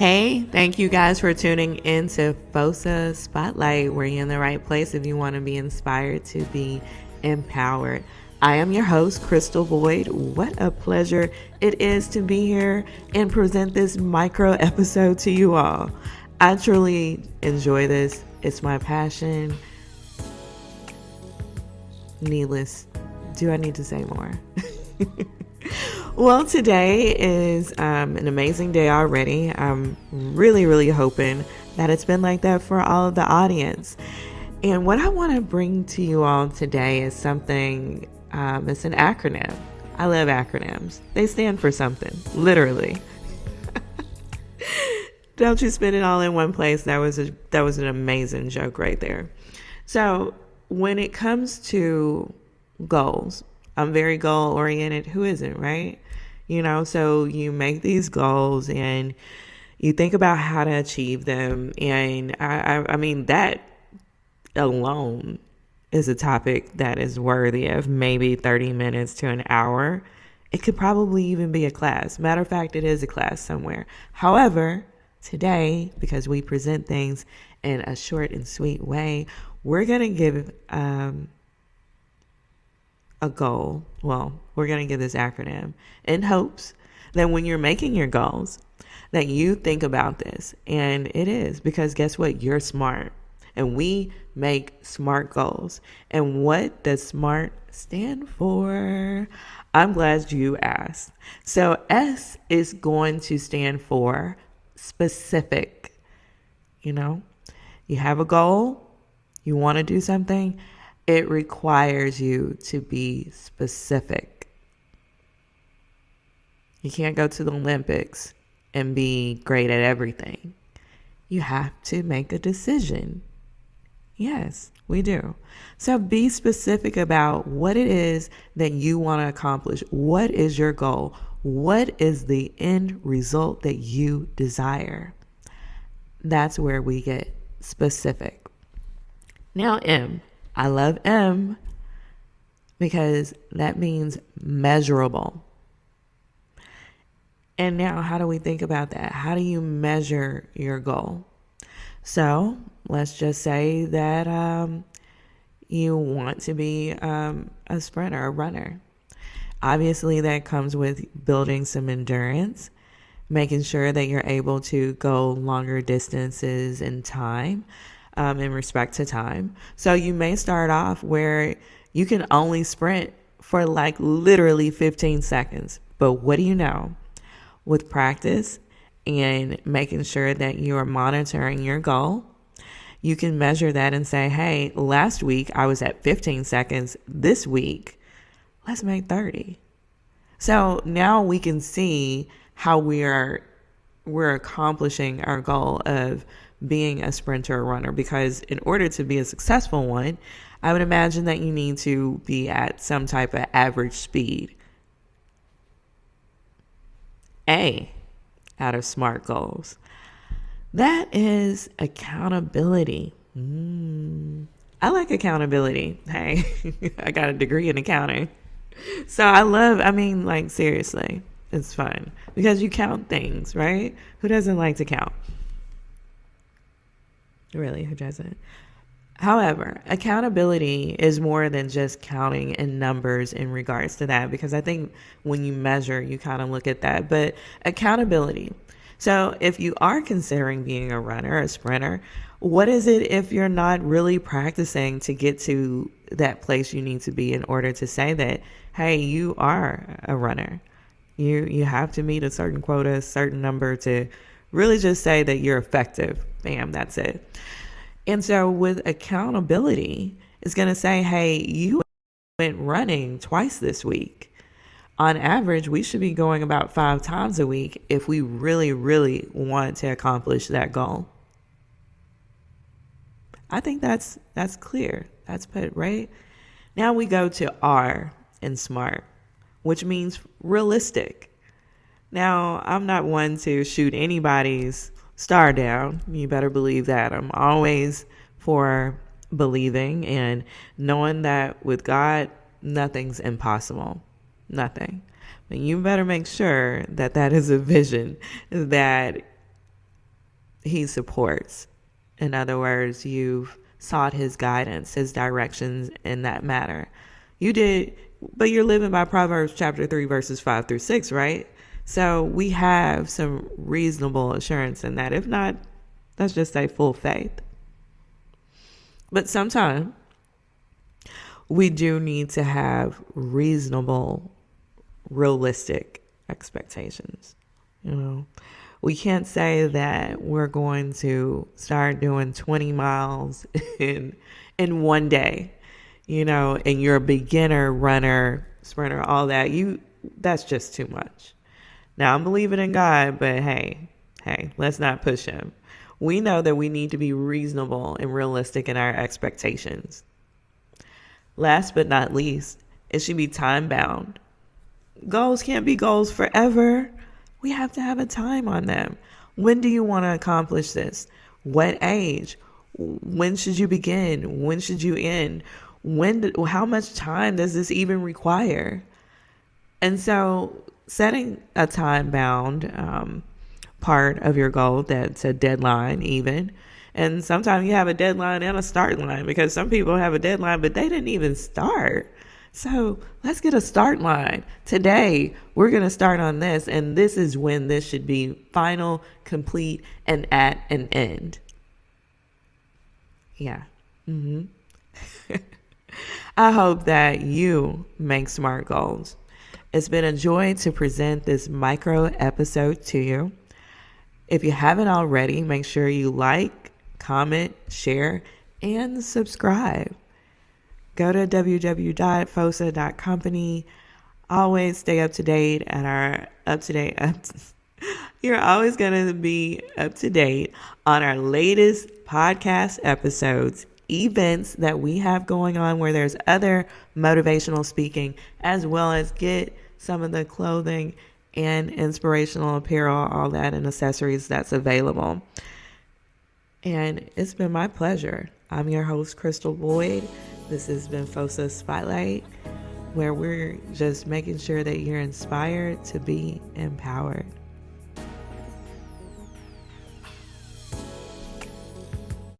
Hey, thank you guys for tuning in to FOSA Spotlight, where you're in the right place if you want to be inspired to be empowered. I am your host, Crystal Boyd. What a pleasure it is to be here and present this micro episode to you all. I truly enjoy this. It's my passion. Needless, do I need to say more? Well, today is an amazing day already. I'm really hoping that it's been like that for all of the audience. And what I want to bring to you all today is something, it's an acronym. I love acronyms. They stand for something, literally. Don't you spend it all in one place. That was an amazing joke right there. So when it comes to goals, I'm very goal oriented. Who isn't, right? So you make these goals and you think about how to achieve them. And I mean, that alone is a topic that is worthy of maybe 30 minutes to an hour. It could probably even be a class. Matter of fact, it is a class somewhere. However, today, because we present things in a short and sweet way, we're going to give a goal. Well, we're going to give this acronym in hopes that when you're making your goals, that you think about this. And it is because guess what? You're smart. And we make SMART goals. And what does SMART stand for? I'm glad you asked. So S is going to stand for specific. You have a goal, you want to do something, it requires you to be specific. You can't go to the Olympics and be great at everything. You have to make a decision. Yes, we do. So be specific about what it is that you want to accomplish. What is your goal? What is the end result that you desire? That's where we get specific. Now, M. I love M because that means measurable. And now, how do we think about that? How do you measure your goal? So let's just say that you want to be a sprinter, a runner. Obviously, that comes with building some endurance, making sure that you're able to go longer distances in time. In respect to time. So you may start off where you can only sprint for like literally 15 seconds. But what do you know? With practice and making sure that you are monitoring your goal, you can measure that and say, hey, last week I was at 15 seconds. This week, let's make 30. So now we can see how we're accomplishing our goal of being a sprinter or runner, because in order to be a successful one, I would imagine that you need to be at some type of average speed. A out of SMART goals. That is accountability. I like accountability. Hey, I got a degree in accounting. So seriously, it's fun because you count things, right? Who doesn't like to count? Really, who doesn't? However, accountability is more than just counting in numbers in regards to that, because I think when you measure, you kind of look at that. But accountability. So if you are considering being a runner, a sprinter, what is it if you're not really practicing to get to that place you need to be in order to say that, hey, you are a runner? You have to meet a certain quota, a certain number to really just say that you're effective. Bam, that's it. And so with accountability, it's going to say, hey, you went running twice this week. On average, we should be going about 5 times a week if we really want to accomplish that goal. I think that's clear. That's put right. Now we go to R in SMART, which means realistic. Now, I'm not one to shoot anybody's star down. You better believe that. I'm always for believing and knowing that with God, nothing's impossible. Nothing. But you better make sure that that is a vision that he supports. In other words, you've sought his guidance, his directions in that matter. You did, but you're living by Proverbs chapter 3, verses 5 through 6, right? So we have some reasonable assurance in that. If not, let's just say full faith. But sometimes we do need to have reasonable, realistic expectations. You know, we can't say that we're going to start doing 20 miles in one day, you know, and you're a beginner runner, sprinter, all that. That's just too much. Now I'm believing in God, but hey, let's not push him. We know that we need to be reasonable and realistic in our expectations. Last but not least, it should be time bound. Goals can't be goals forever. We have to have a time on them. When do you want to accomplish this? What age? When should you begin? When should you end? How much time does this even require? And so setting a time bound part of your goal that's a deadline even. And sometimes you have a deadline and a start line, because some people have a deadline, but they didn't even start. So let's get a start line. Today, we're going to start on this, and this is when this should be final, complete, and at an end. Yeah. I hope that you make SMART goals. It's been a joy to present this micro episode to you. If you haven't already, make sure you like, comment, share, and subscribe. Go to www.fosa.company. Always stay up to date at our You're always going to be up to date on our latest podcast episodes, events that we have going on where there's other motivational speaking, as well as get some of the clothing and inspirational apparel, all that, and accessories that's available. And it's been my pleasure. I'm your host, Crystal Boyd. This has been FOSA Spotlight, where we're just making sure that you're inspired to be empowered.